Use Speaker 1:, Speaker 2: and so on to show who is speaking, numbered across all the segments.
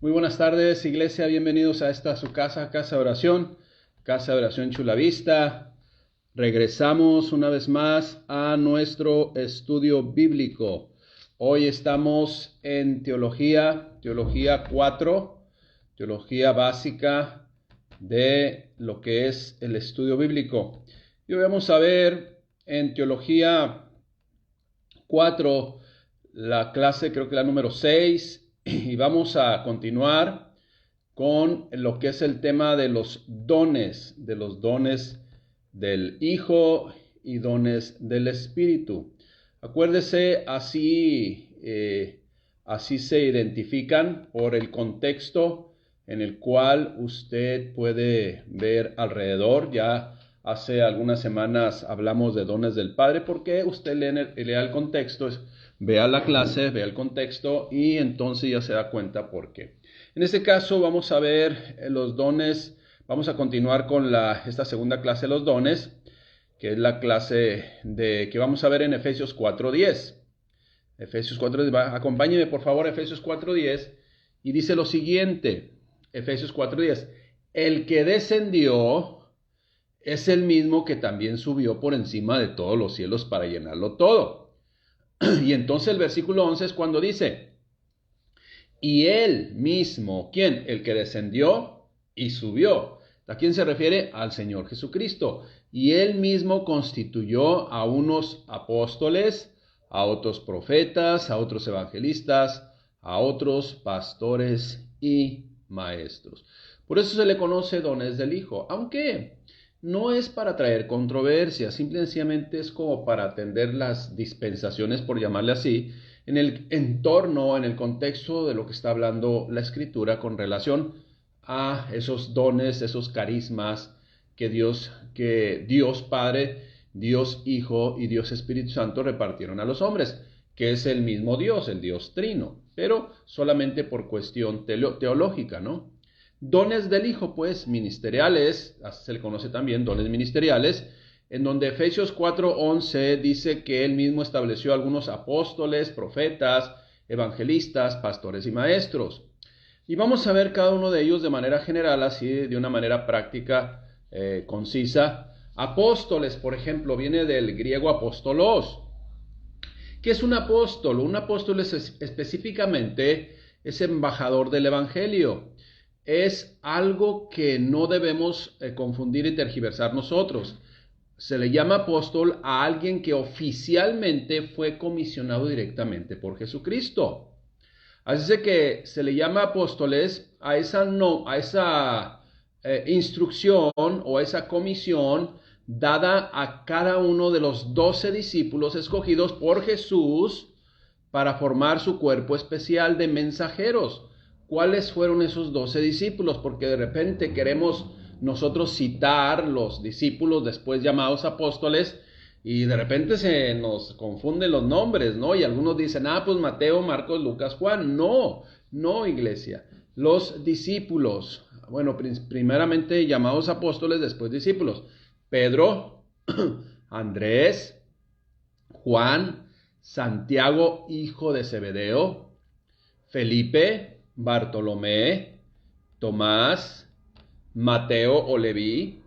Speaker 1: Muy buenas tardes, iglesia. Bienvenidos a esta su casa, Casa de Oración Chula Vista. Regresamos una vez más a nuestro estudio bíblico. Hoy estamos en Teología 4, Teología básica de lo que es el estudio bíblico. Y hoy vamos a ver en Teología 4, la clase creo que la número 6, y vamos a continuar con lo que es el tema de los dones del Hijo y dones del Espíritu. Acuérdese, así se identifican por el contexto en el cual usted puede ver alrededor. Ya hace algunas semanas hablamos de dones del Padre, porque usted lea el contexto, vea la clase, vea el contexto y entonces ya se da cuenta por qué. En este caso vamos a ver los dones. Vamos a continuar con esta segunda clase de los dones, que es la clase que vamos a ver en Efesios 4:10. Efesios 4:10, acompáñeme por favor, Efesios 4:10, y dice lo siguiente, Efesios 4:10, el que descendió es el mismo que también subió por encima de todos los cielos para llenarlo todo. Y entonces el versículo 11 es cuando dice, y él mismo, ¿quién? El que descendió y subió. ¿A quién se refiere? Al Señor Jesucristo. Y él mismo constituyó a unos apóstoles, a otros profetas, a otros evangelistas, a otros pastores y maestros. Por eso se le conoce dones del Hijo, aunque no es para traer controversia, simplemente es como para atender las dispensaciones, por llamarle así, en el entorno, en el contexto de lo que está hablando la Escritura con relación a esos dones, esos carismas que Dios Padre, Dios Hijo y Dios Espíritu Santo repartieron a los hombres, que es el mismo Dios, el Dios Trino, pero solamente por cuestión teológica, ¿no? Dones del Hijo, pues, ministeriales, se le conoce también dones ministeriales, en donde Efesios 4:11 dice que él mismo estableció algunos apóstoles, profetas, evangelistas, pastores y maestros. Y vamos a ver cada uno de ellos de manera general, así de una manera práctica, concisa. Apóstoles, por ejemplo, viene del griego apóstolos. ¿Qué es un apóstol? Un apóstol específicamente es embajador del evangelio. Es algo que no debemos confundir y tergiversar nosotros. Se le llama apóstol a alguien que oficialmente fue comisionado directamente por Jesucristo. Así es que se le llama apóstoles a esa instrucción o a esa comisión dada a cada uno de los 12 discípulos escogidos por Jesús para formar su cuerpo especial de mensajeros. ¿Cuáles fueron esos 12 discípulos? Porque de repente queremos nosotros citar los discípulos después llamados apóstoles y de repente se nos confunden los nombres, ¿no? Y algunos dicen, pues Mateo, Marcos, Lucas, Juan. No, iglesia. Los discípulos, bueno, primeramente llamados apóstoles, después discípulos. Pedro, Andrés, Juan, Santiago, hijo de Zebedeo, Felipe, Bartolomé, Tomás, Mateo o Leví,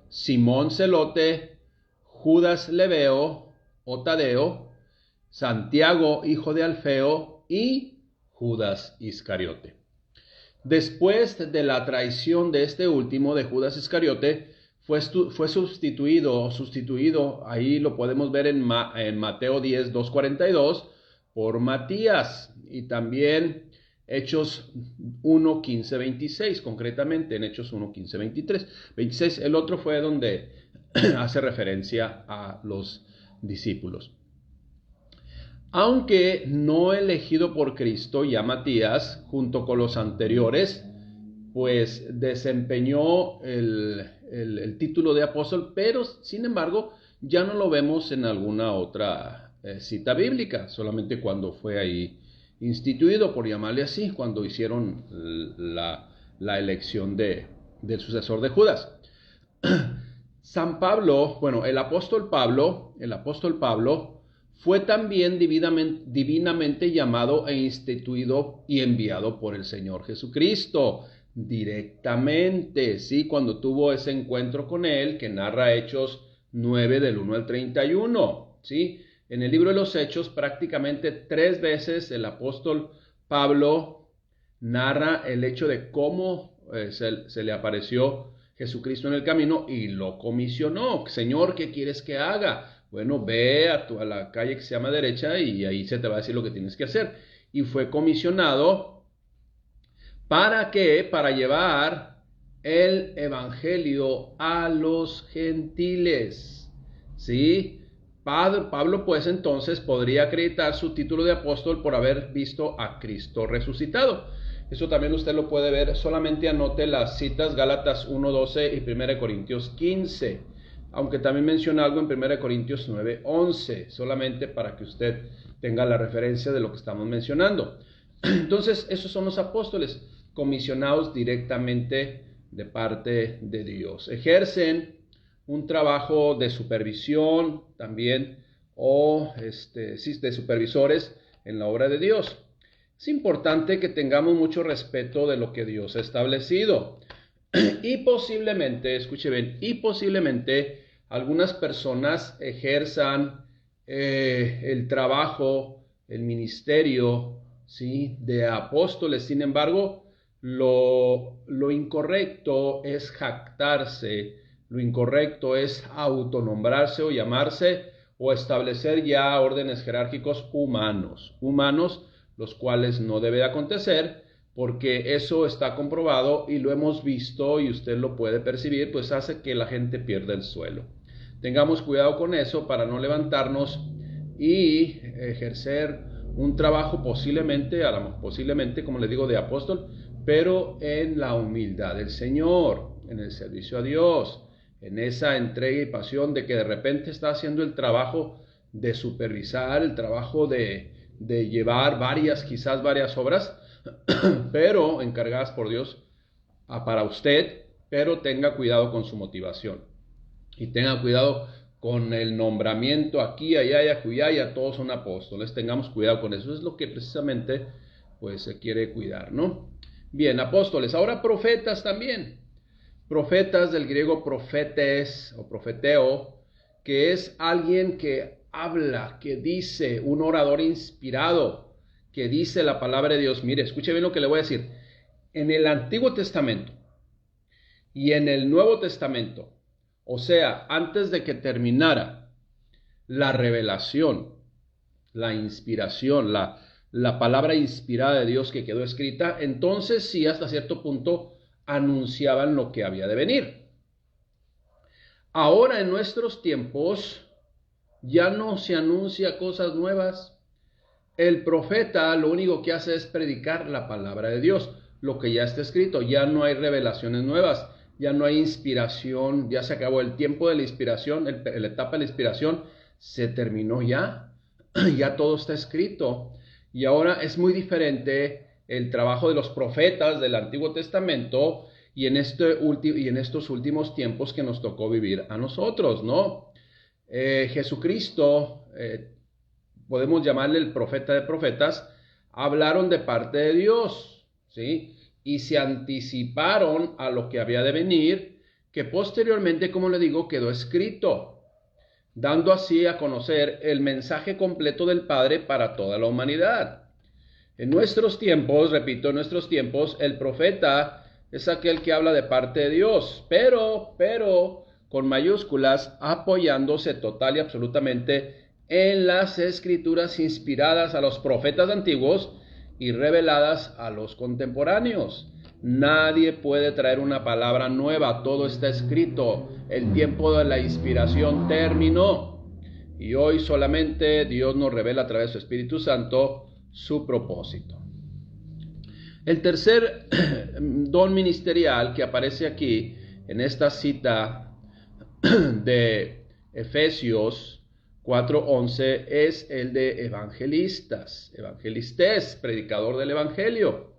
Speaker 1: Simón Celote, Judas Leveo o Tadeo, Santiago, hijo de Alfeo, y Judas Iscariote. Después de la traición de este último, de Judas Iscariote, fue sustituido, ahí lo podemos ver en Mateo 10, 2:42, por Matías, y también Hechos 1, 15, 26, concretamente en Hechos 1, 15, 26. El otro fue donde hace referencia a los discípulos. Aunque no elegido por Cristo, ya Matías, junto con los anteriores, pues desempeñó el título de apóstol, pero sin embargo ya no lo vemos en alguna otra cita bíblica, solamente cuando fue ahí instituido, por llamarle así, cuando hicieron la elección del sucesor de Judas. San Pablo, bueno, el apóstol Pablo fue también divinamente llamado e instituido y enviado por el Señor Jesucristo directamente, ¿sí? Cuando tuvo ese encuentro con él, que narra Hechos 9 del 1 al 31, ¿sí? En el libro de los Hechos, prácticamente 3 veces el apóstol Pablo narra el hecho de cómo se le apareció Jesucristo en el camino y lo comisionó. Señor, ¿qué quieres que haga? Bueno, ve a la calle que se llama derecha y ahí se te va a decir lo que tienes que hacer. Y fue comisionado ¿para qué? Para llevar el evangelio a los gentiles, ¿sí? Pablo pues entonces podría acreditar su título de apóstol por haber visto a Cristo resucitado. Eso también usted lo puede ver, solamente anote las citas Gálatas 1:12 y 1 Corintios 15. Aunque también menciona algo en 1 Corintios 9:11, solamente para que usted tenga la referencia de lo que estamos mencionando. Entonces, esos son los apóstoles comisionados directamente de parte de Dios. Ejercen un trabajo de supervisión también, o de supervisores en la obra de Dios. Es importante que tengamos mucho respeto de lo que Dios ha establecido. Y posiblemente, escuche bien, algunas personas ejerzan el trabajo, el ministerio, ¿sí?, de apóstoles. Sin embargo, lo incorrecto es jactarse, lo incorrecto es autonombrarse o llamarse o establecer ya órdenes jerárquicos humanos, los cuales no debe acontecer, porque eso está comprobado y lo hemos visto y usted lo puede percibir, pues hace que la gente pierda el suelo. Tengamos cuidado con eso para no levantarnos y ejercer un trabajo posiblemente, como le digo, de apóstol, pero en la humildad del Señor, en el servicio a Dios, en esa entrega y pasión de que de repente está haciendo el trabajo de supervisar, el trabajo de llevar quizás varias obras, pero encargadas por Dios para usted, pero tenga cuidado con su motivación y tenga cuidado con el nombramiento aquí, allá y acullá, todos son apóstoles. Tengamos cuidado con eso, es lo que precisamente pues se quiere cuidar, ¿no? Bien, apóstoles. Ahora profetas también. Profetas, del griego profetes o profeteo, que es alguien que habla, que dice, un orador inspirado, que dice la palabra de Dios. Mire, escuche bien lo que le voy a decir. En el Antiguo Testamento y en el Nuevo Testamento, o sea, antes de que terminara la revelación, la inspiración, la palabra inspirada de Dios que quedó escrita, entonces sí, hasta cierto punto anunciaban lo que había de venir. Ahora en nuestros tiempos ya no se anuncia cosas nuevas. El profeta lo único que hace es predicar la palabra de Dios, lo que ya está escrito. Ya no hay revelaciones nuevas, ya no hay inspiración, ya se acabó el tiempo de la inspiración, la etapa de la inspiración se terminó ya, ya todo está escrito. Y ahora es muy diferente el trabajo de los profetas del Antiguo Testamento y en estos últimos tiempos que nos tocó vivir a nosotros, ¿no? Jesucristo, podemos llamarle el profeta de profetas, hablaron de parte de Dios, ¿sí? Y se anticiparon a lo que había de venir, que posteriormente, como le digo, quedó escrito, dando así a conocer el mensaje completo del Padre para toda la humanidad. En nuestros tiempos, repito, en nuestros tiempos, el profeta es aquel que habla de parte de Dios, pero, con mayúsculas, apoyándose total y absolutamente en las escrituras inspiradas a los profetas antiguos y reveladas a los contemporáneos. Nadie puede traer una palabra nueva, todo está escrito. El tiempo de la inspiración terminó y hoy solamente Dios nos revela a través de su Espíritu Santo su propósito. El tercer don ministerial que aparece aquí en esta cita de Efesios 4:11 es el de evangelistas, evangelistes, predicador del evangelio.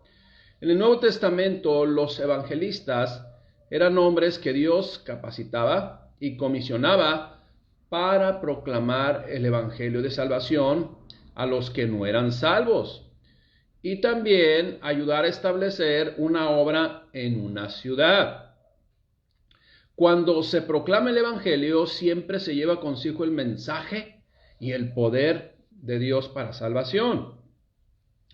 Speaker 1: En el Nuevo Testamento los evangelistas eran hombres que Dios capacitaba y comisionaba para proclamar el evangelio de salvación a los que no eran salvos y también ayudar a establecer una obra en una ciudad. Cuando se proclama el evangelio, siempre se lleva consigo el mensaje y el poder de Dios para salvación.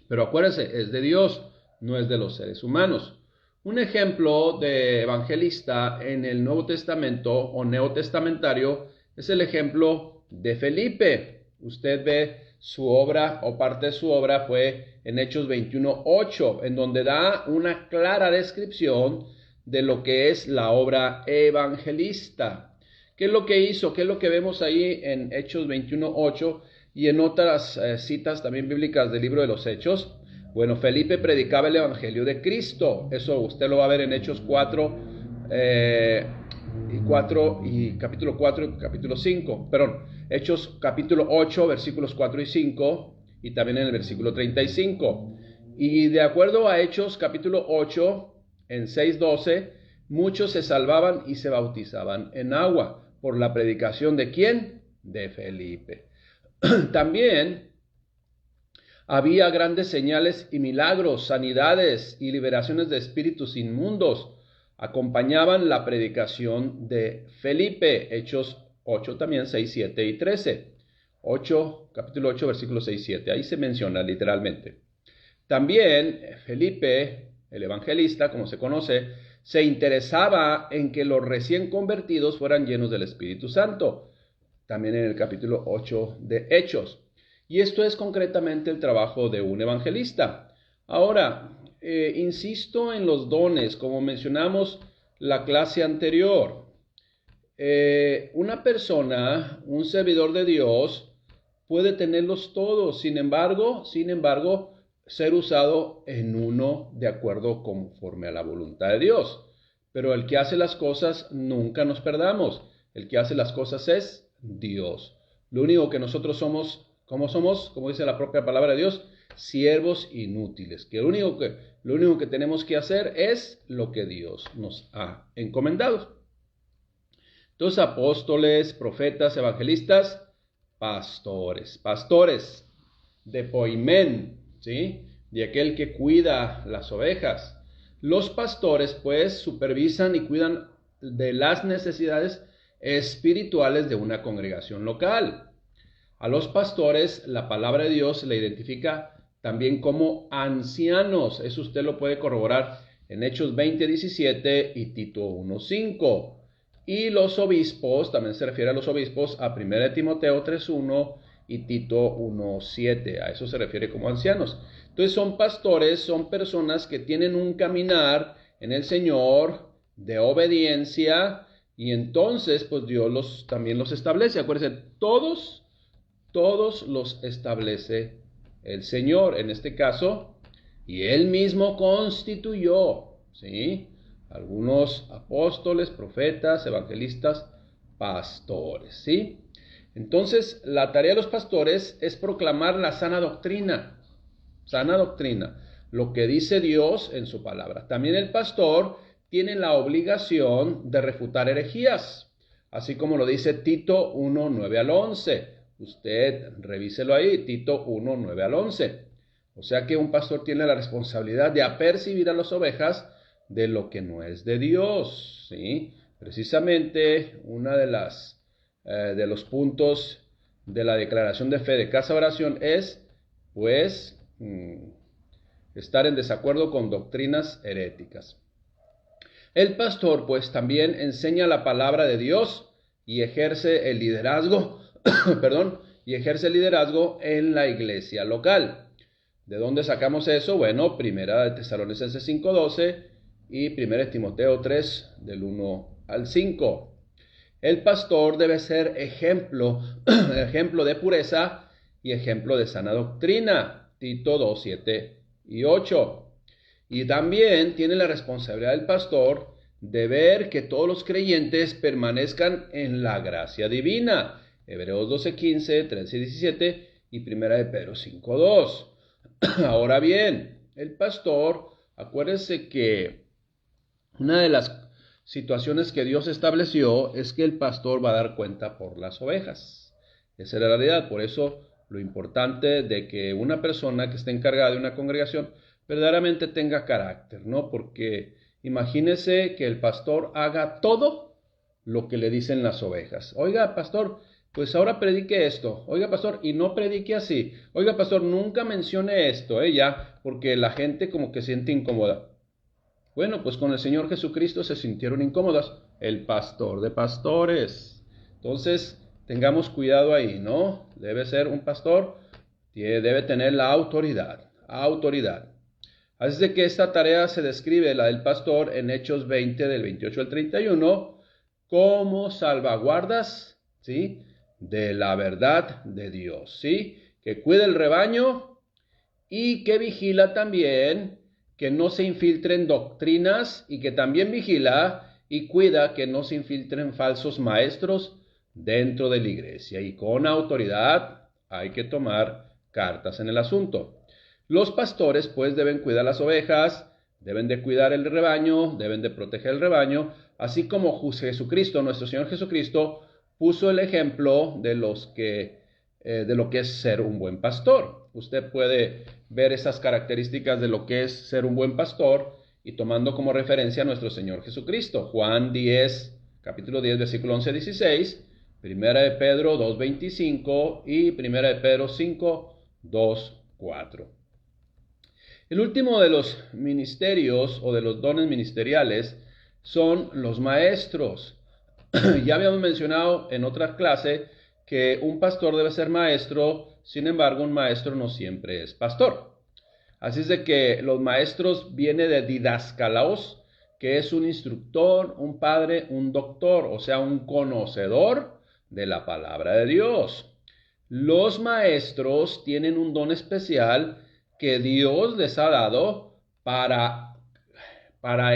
Speaker 1: Pero acuérdense, es de Dios, no es de los seres humanos. Un ejemplo de evangelista en el Nuevo Testamento o neotestamentario es el ejemplo de Felipe. Usted ve su obra o parte de su obra fue en Hechos 21:8, en donde da una clara descripción de lo que es la obra evangelista. ¿Qué es lo que hizo? ¿Qué es lo que vemos ahí en Hechos 21:8 y en otras citas también bíblicas del libro de los Hechos? Bueno, Felipe predicaba el evangelio de Cristo. Eso usted lo va a ver en Hechos 4 y capítulo 4 y capítulo 5. Perdón, Hechos capítulo 8, versículos 4 y 5 y también en el versículo 35. Y de acuerdo a Hechos capítulo 8, en 6:12, muchos se salvaban y se bautizaban en agua por la predicación de ¿quién? De Felipe. También había grandes señales y milagros, sanidades y liberaciones de espíritus inmundos. Acompañaban la predicación de Felipe. Hechos 8 también, 6, 7 y 13. Capítulo 8, versículos 6 y 7. Ahí se menciona literalmente. También Felipe, el evangelista, como se conoce, se interesaba en que los recién convertidos fueran llenos del Espíritu Santo. También en el capítulo 8 de Hechos. Y esto es concretamente el trabajo de un evangelista. Ahora, insisto en los dones, como mencionamos la clase anterior. Una persona, un servidor de Dios, puede tenerlos todos, sin embargo, ser usado en uno de acuerdo conforme a la voluntad de Dios. Pero el que hace las cosas, nunca nos perdamos. El que hace las cosas es Dios. Lo único que nosotros somos, como dice la propia palabra de Dios, siervos inútiles. Que lo único que tenemos que hacer es lo que Dios nos ha encomendado. Entonces, apóstoles, profetas, evangelistas, pastores de poimén, ¿sí? De aquel que cuida las ovejas. Los pastores, pues, supervisan y cuidan de las necesidades espirituales de una congregación local. A los pastores, la palabra de Dios le identifica también como ancianos. Eso usted lo puede corroborar en Hechos 20:17 y Tito 1:5. Y los obispos, también se refiere a los obispos a 1 Timoteo 3:1 y Tito 1:7. A eso se refiere como ancianos. Entonces son pastores, son personas que tienen un caminar en el Señor de obediencia y entonces pues Dios también los establece. Acuérdense, todos los establece el Señor en este caso y Él mismo constituyó, ¿sí? Algunos apóstoles, profetas, evangelistas, pastores, ¿sí? Entonces, la tarea de los pastores es proclamar la sana doctrina, lo que dice Dios en su palabra. También el pastor tiene la obligación de refutar herejías, así como lo dice Tito 1:9 al 11. Usted revíselo ahí, Tito 1:9 al 11. O sea que un pastor tiene la responsabilidad de apercibir a las ovejas de lo que no es de Dios, ¿sí? Precisamente una de los puntos de la declaración de fe de Casa Oración es, pues, estar en desacuerdo con doctrinas heréticas. El pastor, pues, también enseña la palabra de Dios y ejerce el liderazgo, en la iglesia local. ¿De dónde sacamos eso? Bueno, 1 Tesalonicenses 5:12 y 1 Timoteo 3, del 1 al 5. El pastor debe ser ejemplo de pureza y ejemplo de sana doctrina. Tito 2, 7 y 8. Y también tiene la responsabilidad del pastor de ver que todos los creyentes permanezcan en la gracia divina. Hebreos 12:15, 13 y 17 y 1 de Pedro 5:2. Ahora bien, el pastor, acuérdense que una de las situaciones que Dios estableció, es que el pastor va a dar cuenta por las ovejas. Esa es la realidad. Por eso lo importante de que una persona que esté encargada de una congregación verdaderamente tenga carácter, ¿no? Porque imagínese que el pastor haga todo lo que le dicen las ovejas. Oiga, pastor, pues ahora predique esto. Oiga, pastor, y no predique así. Oiga, pastor, nunca mencione esto, ya, porque la gente como que siente incómoda. Bueno, pues con el Señor Jesucristo se sintieron incómodas. El pastor de pastores. Entonces, tengamos cuidado ahí, ¿no? Debe ser un pastor, debe tener la autoridad. Autoridad. Así de que esta tarea se describe, la del pastor, en Hechos 20, del 28 al 31, como salvaguardas, ¿sí?, de la verdad de Dios, ¿sí?, que cuida el rebaño y que vigila también que no se infiltren doctrinas y que también vigila y cuida que no se infiltren falsos maestros dentro de la iglesia. Y con autoridad hay que tomar cartas en el asunto. Los pastores pues deben cuidar las ovejas, deben de cuidar el rebaño, deben de proteger el rebaño, así como Jesucristo, nuestro Señor Jesucristo, puso el ejemplo de lo que es ser un buen pastor. Usted puede ver esas características de lo que es ser un buen pastor y tomando como referencia a nuestro Señor Jesucristo. Juan 10, capítulo 10, versículo 11-16, Primera de Pedro 2:25 y Primera de Pedro 5, 2, 4. El último de los ministerios o de los dones ministeriales son los maestros. Ya habíamos mencionado en otra clase que un pastor debe ser maestro, sin embargo un maestro no siempre es pastor. Así es de que los maestros vienen de didascalaos, que es un instructor, un padre, un doctor, o sea, un conocedor de la palabra de Dios. Los maestros tienen un don especial que Dios les ha dado para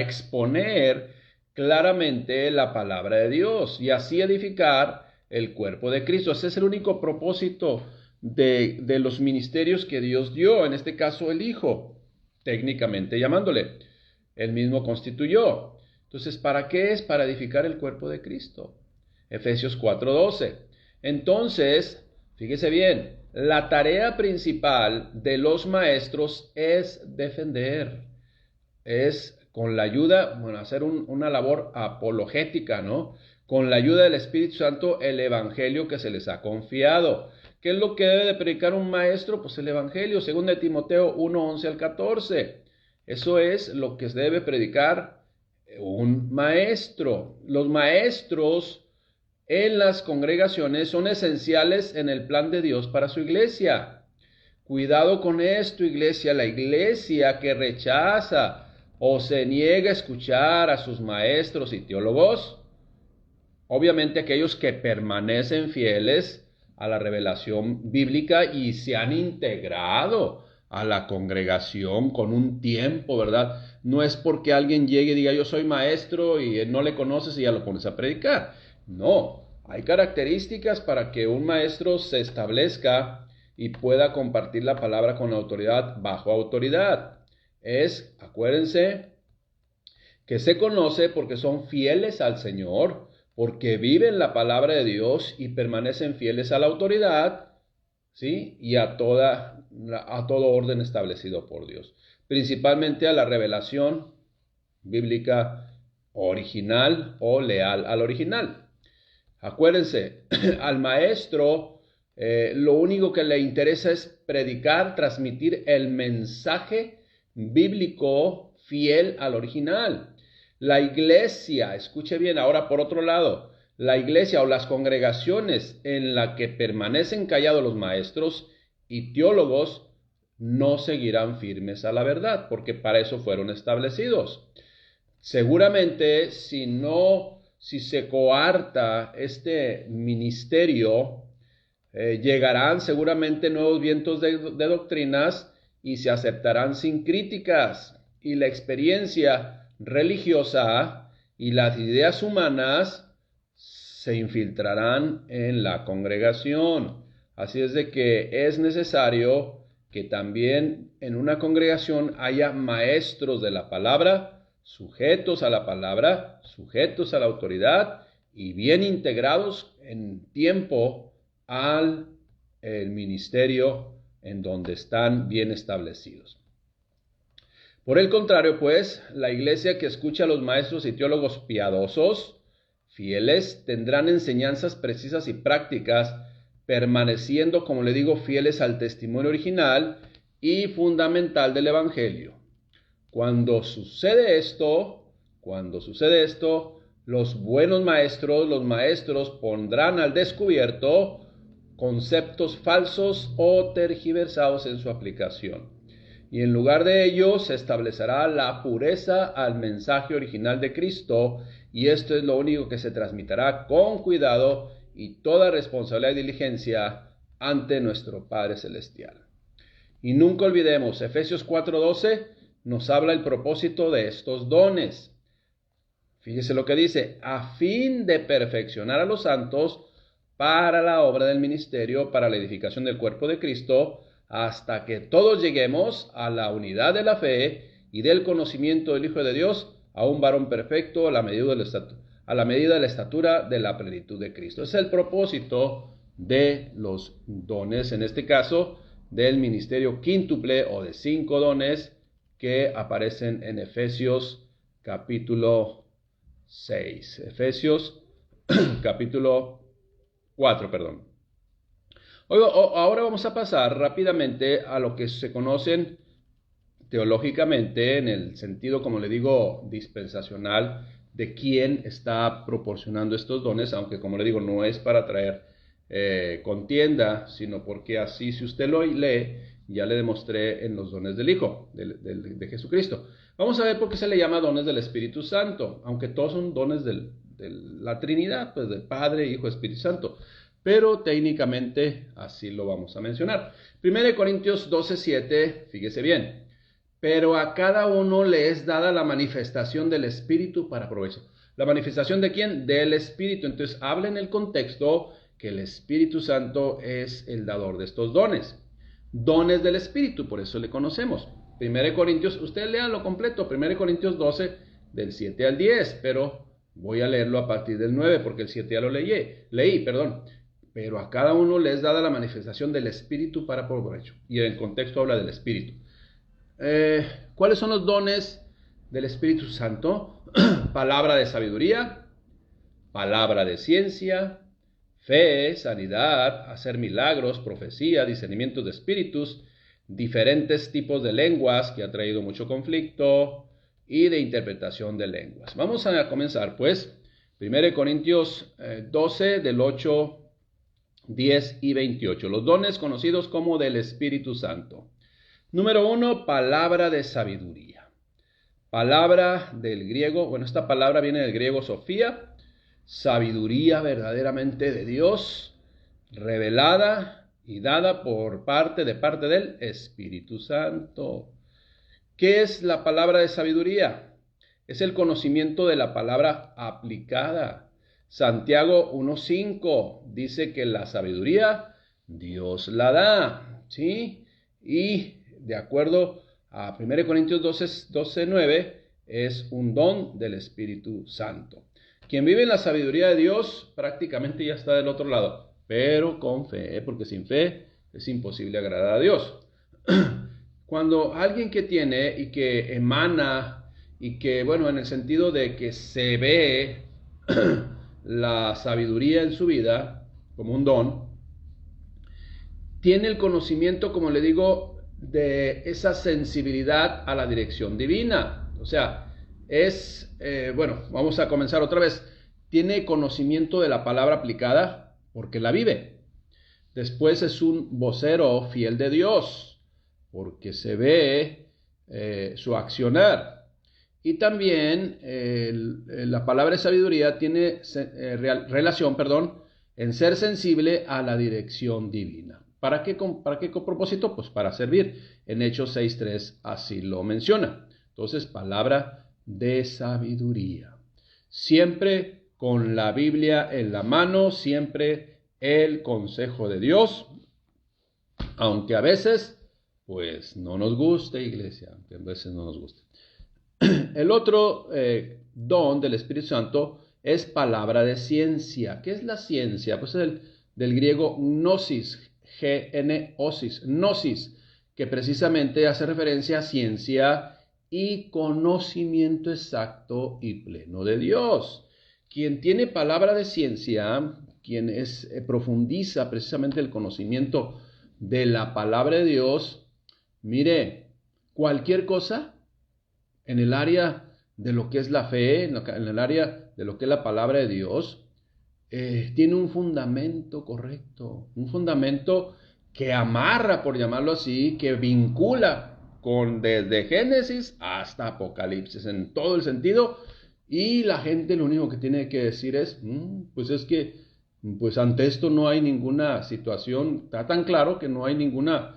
Speaker 1: exponer claramente la palabra de Dios y así edificar el cuerpo de Cristo. Ese es el único propósito de los ministerios que Dios dio, en este caso el Hijo, técnicamente llamándole. Él mismo constituyó. Entonces, ¿para qué es? Para edificar el cuerpo de Cristo. Efesios 4:12. Entonces, fíjese bien, la tarea principal de los maestros es defender, es con la ayuda, hacer una labor apologética, ¿no? Con la ayuda del Espíritu Santo, el evangelio que se les ha confiado. ¿Qué es lo que debe de predicar un maestro? Pues el evangelio, según de Timoteo 1:11-14. Eso es lo que debe predicar un maestro. Los maestros en las congregaciones son esenciales en el plan de Dios para su iglesia. Cuidado con esto, iglesia. La iglesia que rechaza o se niega a escuchar a sus maestros y teólogos, obviamente aquellos que permanecen fieles a la revelación bíblica y se han integrado a la congregación con un tiempo, ¿verdad? No es porque alguien llegue y diga yo soy maestro y no le conoces y ya lo pones a predicar. No, hay características para que un maestro se establezca y pueda compartir la palabra con autoridad, bajo autoridad. Acuérdense, que se conoce porque son fieles al Señor, porque viven la palabra de Dios y permanecen fieles a la autoridad, ¿sí? Y a todo orden establecido por Dios. Principalmente a la revelación bíblica original o leal al original. Acuérdense, al maestro lo único que le interesa es predicar, transmitir el mensaje bíblico fiel al original. La iglesia, escuche bien, ahora por otro lado, la iglesia o las congregaciones en la que permanecen callados los maestros y teólogos no seguirán firmes a la verdad, porque para eso fueron establecidos. Seguramente si se coarta este ministerio, llegarán seguramente nuevos vientos de doctrinas y se aceptarán sin críticas, y la experiencia religiosa y las ideas humanas se infiltrarán en la congregación. Así es de que es necesario que también en una congregación haya maestros de la palabra sujetos a la palabra, sujetos a la autoridad y bien integrados en tiempo al el ministerio en donde están bien establecidos. Por el contrario, pues, la iglesia que escucha a los maestros y teólogos piadosos, fieles, tendrán enseñanzas precisas y prácticas, permaneciendo, como le digo, fieles al testimonio original y fundamental del Evangelio. Cuando sucede esto, los buenos maestros, los maestros pondrán al descubierto conceptos falsos o tergiversados en su aplicación. Y en lugar de ello se establecerá la pureza al mensaje original de Cristo, y esto es lo único que se transmitirá con cuidado y toda responsabilidad y diligencia ante nuestro Padre Celestial. Y nunca olvidemos, Efesios 4:12 nos habla el propósito de estos dones. Fíjese lo que dice, a fin de perfeccionar a los santos para la obra del ministerio, para la edificación del cuerpo de Cristo, hasta que todos lleguemos a la unidad de la fe y del conocimiento del Hijo de Dios, a un varón perfecto a la medida de la estatura de la plenitud de Cristo. Ese es el propósito de los dones, en este caso, del ministerio quíntuple o de 5 dones que aparecen en Efesios capítulo 6. Efesios capítulo 4, perdón. Ahora vamos a pasar rápidamente a lo que se conocen teológicamente en el sentido, como le digo, dispensacional de quién está proporcionando estos dones, aunque como le digo, no es para traer contienda, sino porque así, si usted lo lee, ya le demostré en los dones del Hijo, de Jesucristo. Vamos a ver por qué se le llama dones del Espíritu Santo, aunque todos son dones de la Trinidad, pues del Padre, Hijo, Espíritu Santo. Pero técnicamente así lo vamos a mencionar. 1 Corintios 12:7, fíjese bien. Pero a cada uno le es dada la manifestación del Espíritu para provecho. ¿La manifestación de quién? Del Espíritu. Entonces habla en el contexto que el Espíritu Santo es el dador de estos dones. Dones del Espíritu, por eso le conocemos. 1 Corintios, usted lea lo completo, 1 Corintios 12, del 7 al 10, pero voy a leerlo a partir del 9, porque el 7 ya lo leí. Pero a cada uno le es dada la manifestación del Espíritu para provecho. Y en el contexto habla del Espíritu. ¿Cuáles son los dones del Espíritu Santo? Palabra de sabiduría, palabra de ciencia, fe, sanidad, hacer milagros, profecía, discernimiento de espíritus, diferentes tipos de lenguas que ha traído mucho conflicto y de interpretación de lenguas. Vamos a comenzar pues, 1 Corintios 12 del 8, 10 y 28, los dones conocidos como del Espíritu Santo. Número 1, palabra de sabiduría. Palabra del griego, bueno, esta palabra viene del griego Sofía, sabiduría verdaderamente de Dios, revelada y dada de parte del Espíritu Santo. ¿Qué es la palabra de sabiduría? Es el conocimiento de la palabra aplicada. Santiago 1:5 dice que la sabiduría Dios la da, ¿sí? Y de acuerdo a 1 Corintios 12:9, es un don del Espíritu Santo. Quien vive en la sabiduría de Dios prácticamente ya está del otro lado, pero con fe, porque sin fe es imposible agradar a Dios. Cuando alguien que tiene y que emana y que, bueno, en el sentido de que se ve la sabiduría en su vida como un don, tiene el conocimiento, como le digo, de esa sensibilidad a la dirección divina. O sea, bueno, vamos a comenzar otra vez. Tiene conocimiento de la palabra aplicada porque la vive. Después es un vocero fiel de Dios porque se ve su accionar. Y también la palabra de sabiduría tiene relación, en ser sensible a la dirección divina. ¿Para qué propósito? Pues para servir. En Hechos 6:3 así lo menciona. Entonces, palabra de sabiduría. Siempre con la Biblia en la mano, siempre el consejo de Dios. Aunque a veces, pues no nos guste, iglesia, aunque a veces no nos guste. El otro don del Espíritu Santo es palabra de ciencia. ¿Qué es la ciencia? Pues es del griego gnosis, G-N-osis, gnosis, que precisamente hace referencia a ciencia y conocimiento exacto y pleno de Dios. Quien tiene palabra de ciencia, quien profundiza precisamente el conocimiento de la palabra de Dios, mire, cualquier cosa en el área de lo que es la fe, en el área de lo que es la palabra de Dios, tiene un fundamento correcto, un fundamento que amarra, por llamarlo así, que vincula desde Génesis hasta Apocalipsis, en todo el sentido, y la gente lo único que tiene que decir es, pues es que, pues ante esto no hay ninguna situación, está tan claro que no hay ninguna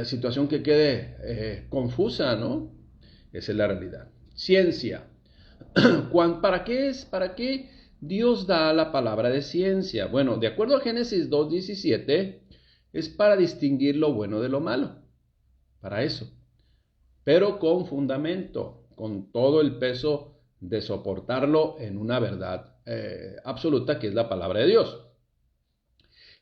Speaker 1: situación que quede confusa, ¿no? Esa es la realidad. Ciencia. ¿Para qué Dios da la palabra de ciencia? Bueno, de acuerdo a Génesis 2:17, es para distinguir lo bueno de lo malo. Para eso. Pero con fundamento, con todo el peso de soportarlo en una verdad absoluta, que es la palabra de Dios.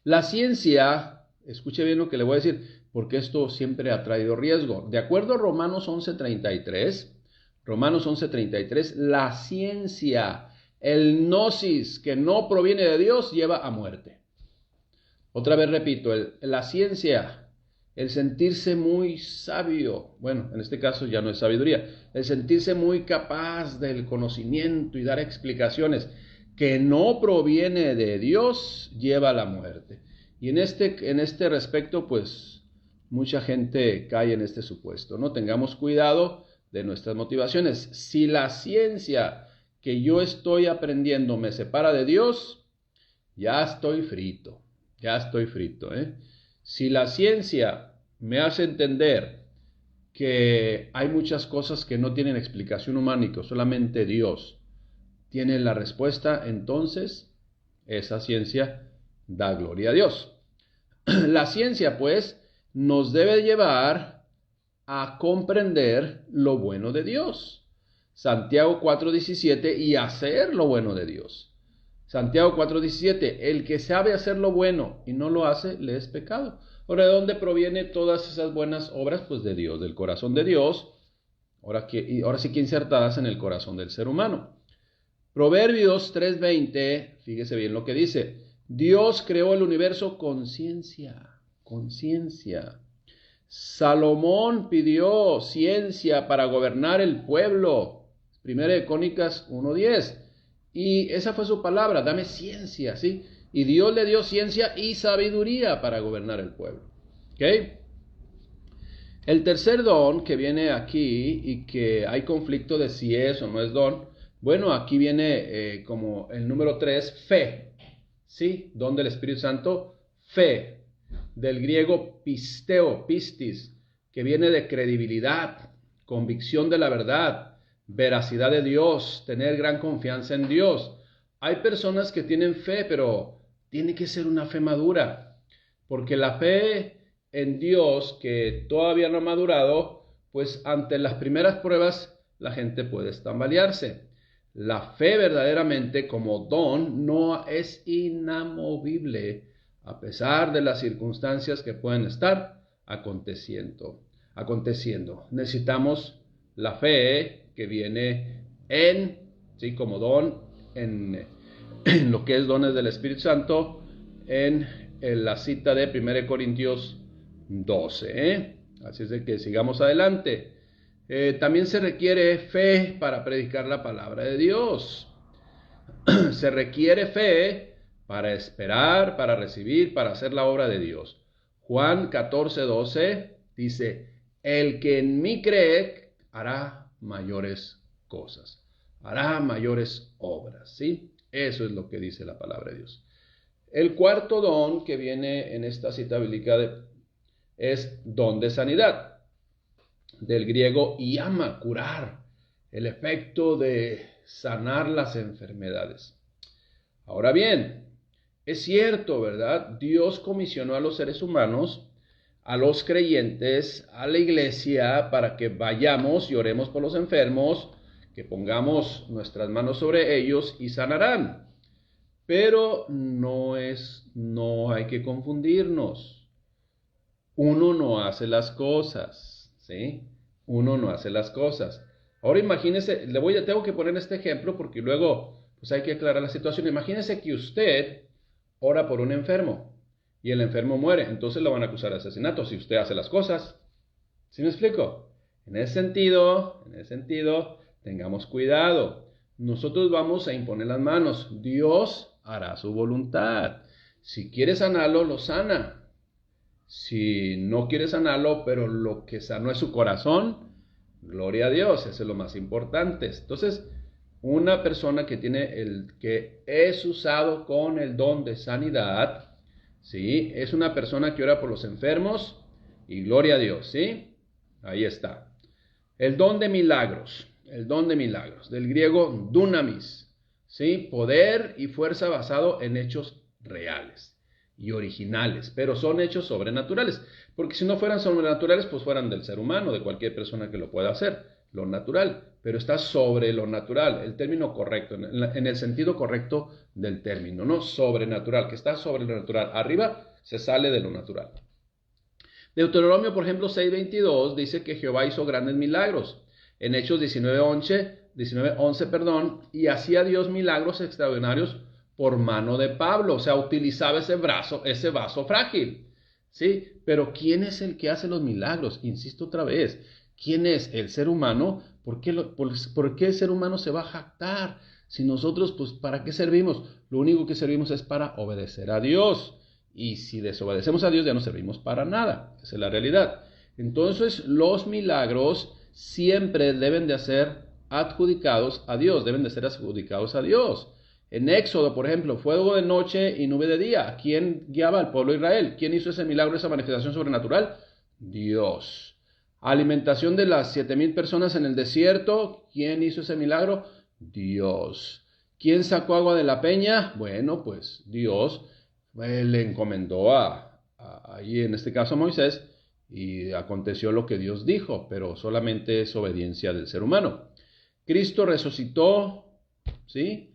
Speaker 1: La ciencia, escuche bien lo que le voy a decir, porque esto siempre ha traído riesgo. De acuerdo a Romanos 11:33, la ciencia, el gnosis que no proviene de Dios, lleva a muerte. Otra vez repito, la ciencia, el sentirse muy sabio, bueno, en este caso ya no es sabiduría, el sentirse muy capaz del conocimiento y dar explicaciones que no proviene de Dios, lleva a la muerte. Y en este respecto, pues, mucha gente cae en este supuesto, ¿no? Tengamos cuidado de nuestras motivaciones. Si la ciencia que yo estoy aprendiendo me separa de Dios, ya estoy frito, ¿eh? Si la ciencia me hace entender que hay muchas cosas que no tienen explicación humana y que solamente Dios tiene la respuesta, entonces esa ciencia da gloria a Dios. La ciencia, pues, nos debe llevar a comprender lo bueno de Dios. Santiago 4:17, y hacer lo bueno de Dios. Santiago 4:17, el que sabe hacer lo bueno y no lo hace, le es pecado. Ahora, ¿de dónde provienen todas esas buenas obras? Pues de Dios, del corazón de Dios, ahora sí que insertadas en el corazón del ser humano. Proverbios 3:20, fíjese bien lo que dice, Dios creó el universo con ciencia. Salomón pidió ciencia para gobernar el pueblo. Primera de Crónicas 1:10. Y esa fue su palabra, dame ciencia, ¿sí? Y Dios le dio ciencia y sabiduría para gobernar el pueblo. ¿Ok? El tercer don que viene aquí y que hay conflicto de si es o no es don, bueno, aquí viene como el número 3, fe. ¿Sí? Don del Espíritu Santo, fe. Del griego pisteo, pistis, que viene de credibilidad, convicción de la verdad, veracidad de Dios, tener gran confianza en Dios. Hay personas que tienen fe, pero tiene que ser una fe madura, porque la fe en Dios que todavía no ha madurado, pues ante las primeras pruebas la gente puede tambalearse. La fe verdaderamente como don no es inamovible a pesar de las circunstancias que pueden estar aconteciendo. Necesitamos la fe que viene sí, como don en lo que es dones del Espíritu Santo en la cita de 1 Corintios 12. Así es de que sigamos adelante. También se requiere fe para predicar la palabra de Dios. Se requiere fe para esperar, para recibir, para hacer la obra de Dios. Juan 14:12 dice, el que en mí cree hará mayores cosas, hará mayores obras, ¿sí? Eso es lo que dice la palabra de Dios. El cuarto don que viene en esta cita bíblica es don de sanidad. Del griego iama, curar, el efecto de sanar las enfermedades. Ahora bien, es cierto, ¿verdad? Dios comisionó a los seres humanos a los creyentes, a la iglesia, para que vayamos y oremos por los enfermos, que pongamos nuestras manos sobre ellos y sanarán. Pero no hay que confundirnos. Uno no hace las cosas, ¿sí? Uno no hace las cosas. Ahora imagínese, tengo que poner este ejemplo porque luego pues hay que aclarar la situación. Imagínese que usted ora por un enfermo y el enfermo muere, entonces lo van a acusar de asesinato si usted hace las cosas. ¿Sí me explico? En ese sentido, tengamos cuidado. Nosotros vamos a imponer las manos. Dios hará su voluntad. Si quiere sanarlo, lo sana. Si no quiere sanarlo, pero lo que sanó es su corazón, gloria a Dios, eso es lo más importante. Entonces, una persona que es usado con el don de sanidad, ¿sí? Es una persona que ora por los enfermos y gloria a Dios, ¿sí? Ahí está. El don de milagros, del griego dunamis, ¿sí? Poder y fuerza basado en hechos reales y originales, pero son hechos sobrenaturales, porque si no fueran sobrenaturales, pues fueran del ser humano, de cualquier persona que lo pueda hacer, lo natural, pero está sobre lo natural, el término correcto, en el sentido correcto del término, no sobrenatural, que está sobre lo natural, arriba se sale de lo natural. Deuteronomio, por ejemplo, 6:22 dice que Jehová hizo grandes milagros. En Hechos 19:11, y hacía Dios milagros extraordinarios por mano de Pablo. O sea, utilizaba ese vaso frágil. ¿Sí? Pero ¿quién es el que hace los milagros? Insisto otra vez. ¿Quién es? El ser humano. ¿Por qué el ser humano se va a jactar? Si nosotros, pues, ¿para qué servimos? Lo único que servimos es para obedecer a Dios. Y si desobedecemos a Dios, ya no servimos para nada. Esa es la realidad. Entonces, los milagros siempre deben de ser adjudicados a Dios. En Éxodo, por ejemplo, fuego de noche y nube de día. ¿Quién guiaba al pueblo de Israel? ¿Quién hizo ese milagro, esa manifestación sobrenatural? Dios. Alimentación de las 7,000 personas en el desierto. ¿Quién hizo ese milagro? Dios. ¿Quién sacó agua de la peña? Bueno, pues Dios le encomendó ahí en este caso a Moisés, y aconteció lo que Dios dijo, pero solamente es obediencia del ser humano. Cristo resucitó, ¿sí?,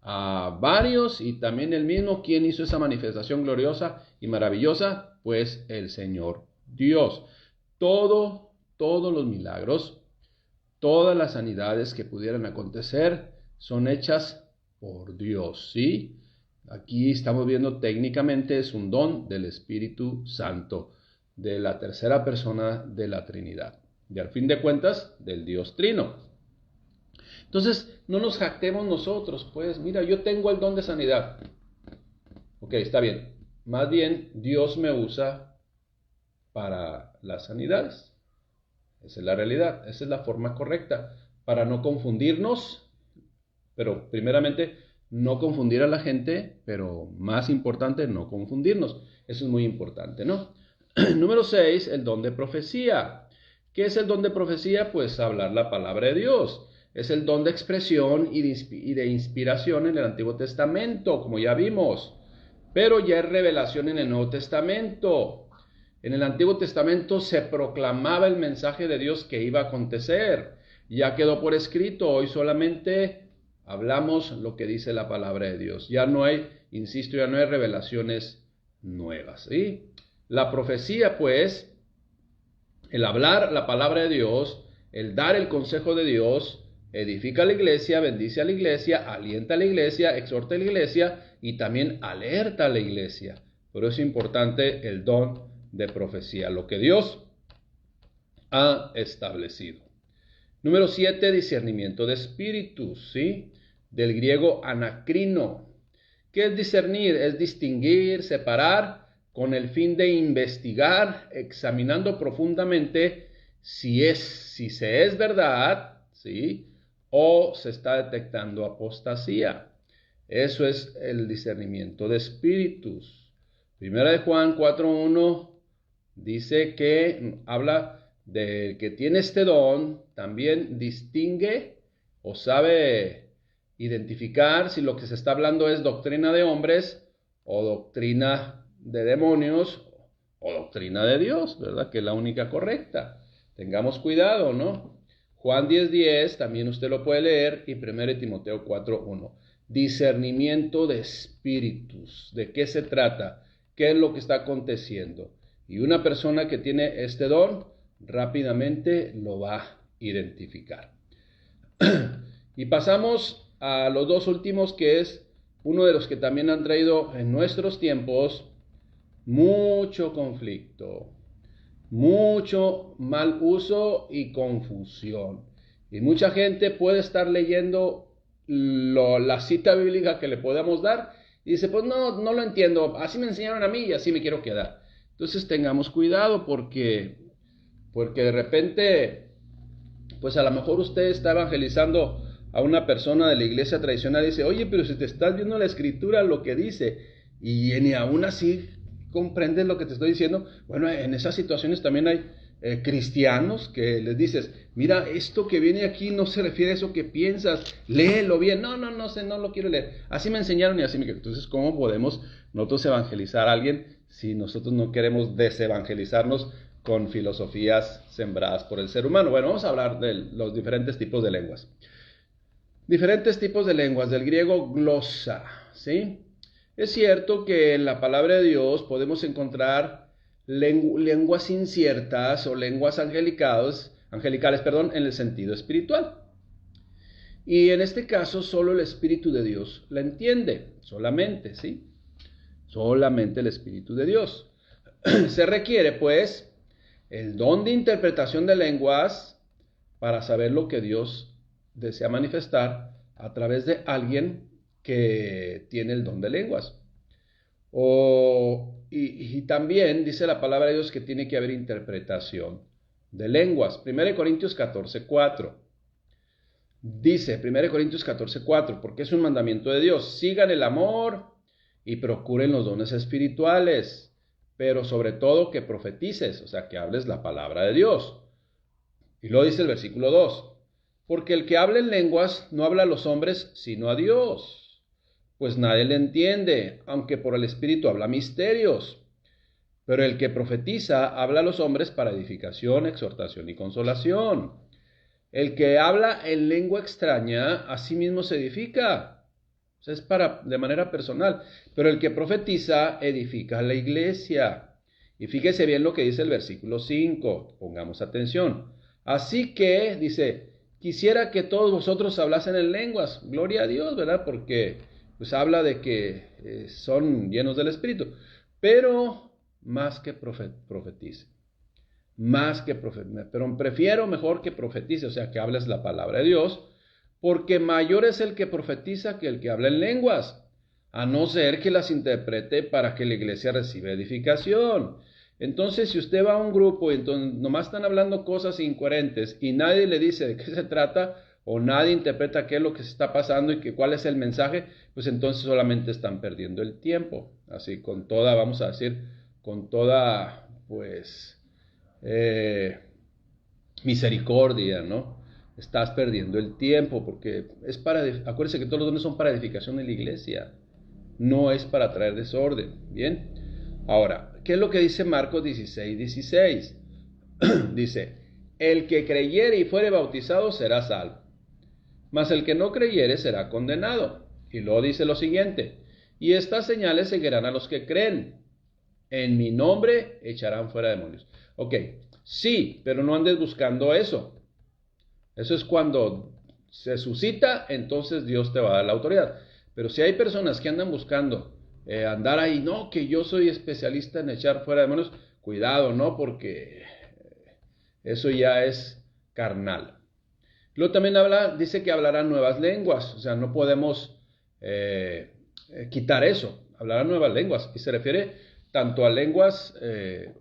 Speaker 1: a varios, y también él mismo. ¿Quién hizo esa manifestación gloriosa y maravillosa? Pues el Señor Dios. Todos los milagros, todas las sanidades que pudieran acontecer son hechas por Dios, ¿sí? Aquí estamos viendo técnicamente es un don del Espíritu Santo, de la tercera persona de la Trinidad, y al fin de cuentas del Dios Trino. Entonces, no nos jactemos nosotros, pues, mira, yo tengo el don de sanidad. Ok, está bien. Más bien, Dios me usa para las sanidades. Esa es la realidad, esa es la forma correcta, para no confundirnos, pero primeramente no confundir a la gente, pero más importante, no confundirnos. Eso es muy importante, ¿no? Número 6, el don de profecía. ¿Qué es el don de profecía? Pues hablar la palabra de Dios. Es el don de expresión y de inspiración en el Antiguo Testamento, como ya vimos. Pero ya es revelación en el Nuevo Testamento. En el Antiguo Testamento se proclamaba el mensaje de Dios que iba a acontecer. Ya quedó por escrito. Hoy solamente hablamos lo que dice la palabra de Dios. Ya no hay revelaciones nuevas, ¿sí? La profecía, pues, el hablar la palabra de Dios, el dar el consejo de Dios, edifica a la iglesia, bendice a la iglesia, alienta a la iglesia, exhorta a la iglesia y también alerta a la iglesia. Por eso es importante el don de profecía, lo que Dios ha establecido. Número 7, discernimiento de espíritus, ¿sí? Del griego anacrino. ¿Qué es discernir? Es distinguir, separar, con el fin de investigar, examinando profundamente si se es verdad, ¿sí?, o se está detectando apostasía. Eso es el discernimiento de espíritus. Primera de Juan 4:1 dice que habla de que tiene este don, también distingue o sabe identificar si lo que se está hablando es doctrina de hombres o doctrina de demonios o doctrina de Dios, ¿verdad? Que es la única correcta. Tengamos cuidado, ¿no? Juan 10:10, también usted lo puede leer, y 1 Timoteo 4:1. Discernimiento de espíritus. ¿De qué se trata? ¿Qué es lo que está aconteciendo? Y una persona que tiene este don, rápidamente lo va a identificar. Y pasamos a los dos últimos, que es uno de los que también han traído en nuestros tiempos mucho conflicto, mucho mal uso y confusión. Y mucha gente puede estar leyendo la cita bíblica que le podamos dar y dice, pues no lo entiendo, así me enseñaron a mí y así me quiero quedar. Entonces tengamos cuidado porque de repente, pues a lo mejor usted está evangelizando a una persona de la iglesia tradicional y dice, oye, pero si te estás viendo la escritura lo que dice y ni aún así comprendes lo que te estoy diciendo. Bueno, en esas situaciones también hay cristianos que les dices, mira, esto que viene aquí no se refiere a eso que piensas, léelo bien. No sé, no lo quiero leer. Así me enseñaron y así me quedo. Entonces, ¿cómo podemos nosotros evangelizar a alguien si nosotros no queremos desevangelizarnos con filosofías sembradas por el ser humano? Bueno, vamos a hablar de los diferentes tipos de lenguas. Diferentes tipos de lenguas, del griego glosa, ¿sí? Es cierto que en la palabra de Dios podemos encontrar lenguas inciertas o lenguas angelicales, en el sentido espiritual. Y en este caso solo el Espíritu de Dios la entiende, solamente, ¿sí? Solamente el Espíritu de Dios. Se requiere, pues, el don de interpretación de lenguas para saber lo que Dios desea manifestar a través de alguien que tiene el don de lenguas. Y también dice la palabra de Dios que tiene que haber interpretación de lenguas. 1 Corintios 14:4. Dice 1 Corintios 14:4, porque es un mandamiento de Dios. Sigan el amor y procuren los dones espirituales, pero sobre todo que profetices, o sea, que hables la palabra de Dios. Y luego dice el versículo 2, porque el que habla en lenguas no habla a los hombres, sino a Dios, pues nadie le entiende, aunque por el Espíritu habla misterios. Pero el que profetiza habla a los hombres para edificación, exhortación y consolación. El que habla en lengua extraña, a sí mismo se edifica. O sea, es de manera personal. Pero el que profetiza, edifica a la iglesia. Y fíjese bien lo que dice el versículo 5. Pongamos atención. Así que, dice, quisiera que todos vosotros hablasen en lenguas. Gloria a Dios, ¿verdad? Porque pues habla de que son llenos del Espíritu. Pero más que profetice. Pero prefiero mejor que profetice, o sea, que hables la palabra de Dios, porque mayor es el que profetiza que el que habla en lenguas, a no ser que las interprete para que la iglesia reciba edificación. Entonces, si usted va a un grupo y entonces nomás están hablando cosas incoherentes y nadie le dice de qué se trata o nadie interpreta qué es lo que se está pasando y cuál es el mensaje, pues entonces solamente están perdiendo el tiempo. Así con toda, vamos a decir, con toda, pues, misericordia, ¿no? Estás perdiendo el tiempo porque acuérdense que todos los dones son para edificación de la iglesia, no es para traer desorden, ¿bien? Ahora, ¿qué es lo que dice Marcos 16:16? Dice, el que creyere y fuere bautizado será salvo, mas el que no creyere será condenado. Y luego dice lo siguiente, y estas señales seguirán a los que creen, en mi nombre echarán fuera demonios. Ok, sí, pero no andes buscando eso. Eso es cuando se suscita, entonces Dios te va a dar la autoridad. Pero si hay personas que andan buscando andar ahí, no, que yo soy especialista en echar fuera demonios, cuidado, ¿no? Porque eso ya es carnal. Luego también dice que hablarán nuevas lenguas, o sea, no podemos quitar eso, hablarán nuevas lenguas, y se refiere tanto a lenguas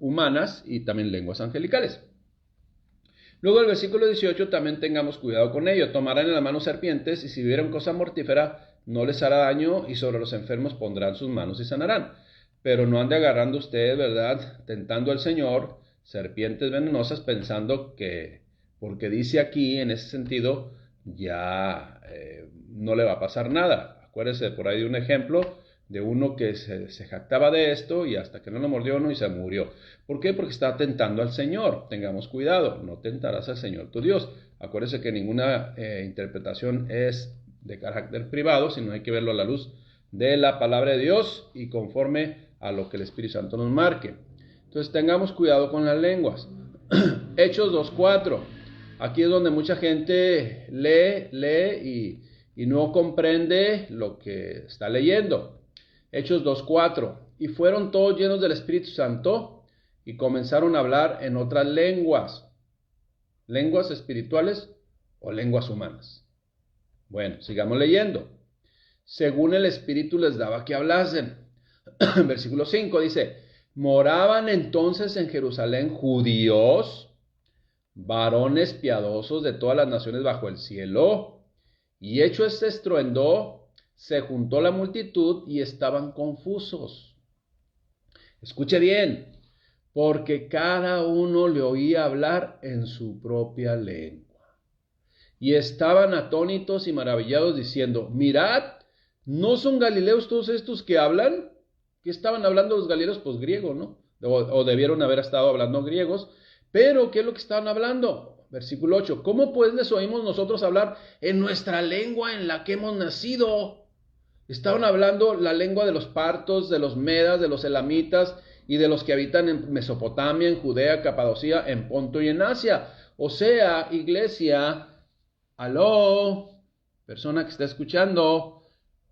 Speaker 1: humanas y también lenguas angelicales. Luego el versículo 18, también tengamos cuidado con ello, tomarán en la mano serpientes y si vieran cosa mortífera no les hará daño y sobre los enfermos pondrán sus manos y sanarán. Pero no ande agarrando ustedes, ¿verdad? Tentando al Señor, serpientes venenosas pensando que, porque dice aquí en ese sentido, ya no le va a pasar nada. Acuérdense por ahí de un ejemplo de uno que se jactaba de esto y hasta que no lo mordió uno y se murió. ¿Por qué? Porque está tentando al Señor. Tengamos cuidado, no tentarás al Señor tu Dios. Acuérdese que ninguna interpretación es de carácter privado, sino hay que verlo a la luz de la palabra de Dios y conforme a lo que el Espíritu Santo nos marque. Entonces tengamos cuidado con las lenguas. Hechos 2:4. Aquí es donde mucha gente lee y no comprende lo que está leyendo. Hechos 2:4. Y fueron todos llenos del Espíritu Santo y comenzaron a hablar en otras lenguas. ¿Lenguas espirituales o lenguas humanas? Bueno, sigamos leyendo. Según el Espíritu les daba que hablasen. Versículo 5 dice: moraban entonces en Jerusalén judíos, varones piadosos de todas las naciones bajo el cielo. Y hecho este estruendo, se juntó la multitud y estaban confusos. Escuche bien, porque cada uno le oía hablar en su propia lengua. Y estaban atónitos y maravillados diciendo: mirad, ¿no son galileos todos estos que hablan? ¿Qué estaban hablando los galileos? Pues griego, ¿no? O debieron haber estado hablando griegos. Pero, ¿qué es lo que estaban hablando? Versículo 8. ¿Cómo pues les oímos nosotros hablar en nuestra lengua en la que hemos nacido? Estaban hablando la lengua de los partos, de los medas, de los elamitas y de los que habitan en Mesopotamia, en Judea, Capadocia, en Ponto y en Asia. O sea, iglesia, aló, persona que está escuchando,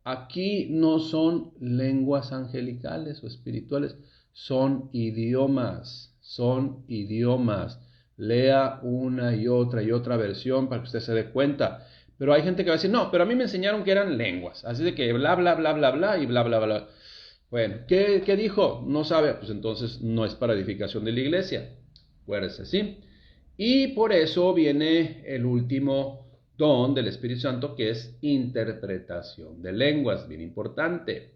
Speaker 1: aquí no son lenguas angelicales o espirituales, son idiomas, son idiomas. Lea una y otra versión para que usted se dé cuenta. Pero hay gente que va a decir: no, pero a mí me enseñaron que eran lenguas. Así de que bla, bla, bla, bla, bla y bla, bla, bla. Bueno, ¿qué dijo? No sabe. Pues entonces no es para edificación de la iglesia. Acuérdese, ¿sí? Y por eso viene el último don del Espíritu Santo, que es interpretación de lenguas. Bien importante.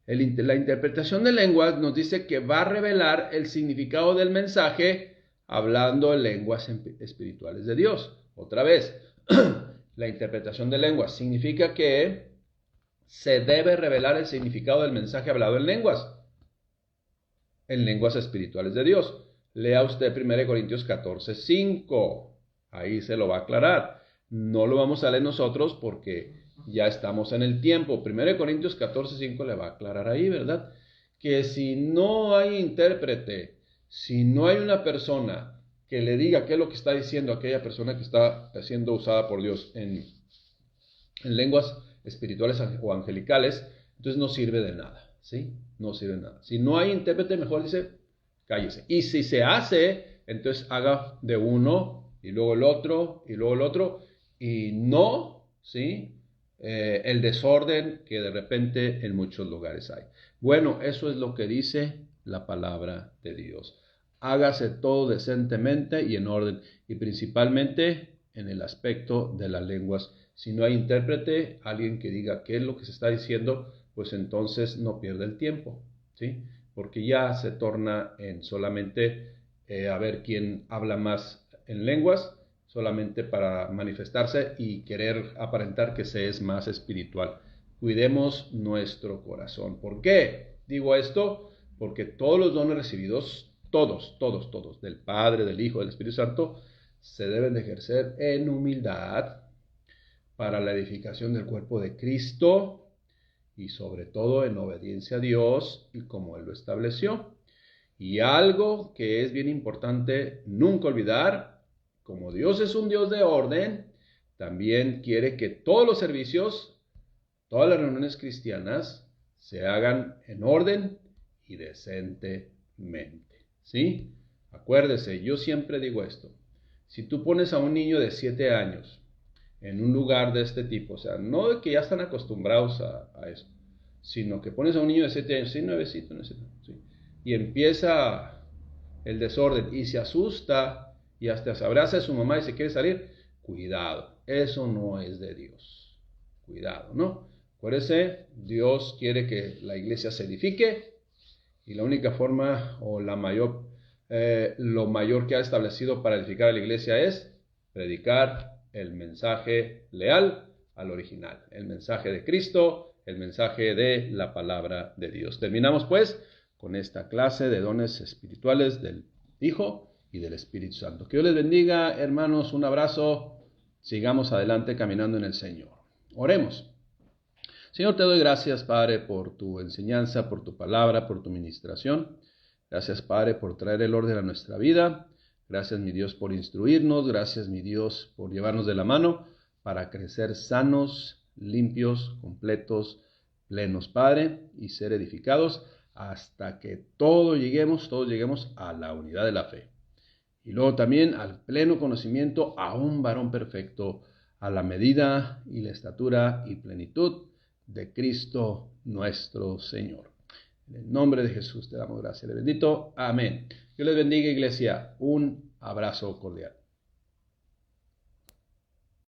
Speaker 1: La interpretación de lenguas nos dice que va a revelar el significado del mensaje hablando en lenguas espirituales de Dios. Otra vez, la interpretación de lenguas significa que se debe revelar el significado del mensaje hablado en lenguas espirituales de Dios. Lea usted 1 Corintios 14:5. Ahí se lo va a aclarar. No lo vamos a leer nosotros porque ya estamos en el tiempo. 1 Corintios 14:5 le va a aclarar ahí, ¿verdad? Que si no hay intérprete, si no hay una persona que le diga qué es lo que está diciendo aquella persona que está siendo usada por Dios en lenguas espirituales o angelicales, entonces no sirve de nada, ¿sí? No sirve de nada. Si no hay intérprete, mejor dice, cállese. Y si se hace, entonces haga de uno y luego el otro y luego el otro y no, ¿sí? El desorden que de repente en muchos lugares hay. Bueno, eso es lo que dice la palabra de Dios. Hágase todo decentemente y en orden, y principalmente en el aspecto de las lenguas. Si no hay intérprete, alguien que diga qué es lo que se está diciendo, pues entonces no pierde el tiempo, ¿sí? Porque ya se torna en solamente a ver quién habla más en lenguas, solamente para manifestarse y querer aparentar que se es más espiritual. Cuidemos nuestro corazón. ¿Por qué digo esto? Porque todos los dones recibidos, todos, del Padre, del Hijo, del Espíritu Santo, se deben de ejercer en humildad para la edificación del cuerpo de Cristo y sobre todo en obediencia a Dios y como Él lo estableció. Y algo que es bien importante nunca olvidar: como Dios es un Dios de orden, también quiere que todos los servicios, todas las reuniones cristianas, se hagan en orden y decentemente, ¿sí? Acuérdese, yo siempre digo esto: si tú pones a un niño de 7 años en un lugar de este tipo, o sea, no de que ya están acostumbrados a eso, sino que pones a un niño de 7 años, sí, nuevecito, ¿sí? Y empieza el desorden y se asusta y hasta se abraza a su mamá y se quiere salir, cuidado, eso no es de Dios. Cuidado, ¿no? Acuérdese, Dios quiere que la iglesia se edifique y la única forma o lo mayor que ha establecido para edificar a la iglesia es predicar el mensaje leal al original, el mensaje de Cristo, el mensaje de la palabra de Dios. Terminamos pues con esta clase de dones espirituales del Hijo y del Espíritu Santo. Que Dios les bendiga, hermanos, un abrazo. Sigamos adelante caminando en el Señor. Oremos. Señor, te doy gracias, Padre, por tu enseñanza, por tu palabra, por tu ministración. Gracias, Padre, por traer el orden a nuestra vida. Gracias, mi Dios, por instruirnos. Gracias, mi Dios, por llevarnos de la mano para crecer sanos, limpios, completos, plenos, Padre, y ser edificados hasta que todos lleguemos a la unidad de la fe. Y luego también al pleno conocimiento a un varón perfecto, a la medida y la estatura y plenitud de Cristo nuestro Señor. En el nombre de Jesús te damos gracias. Le bendito. Amén. Dios les bendiga, iglesia. Un abrazo cordial.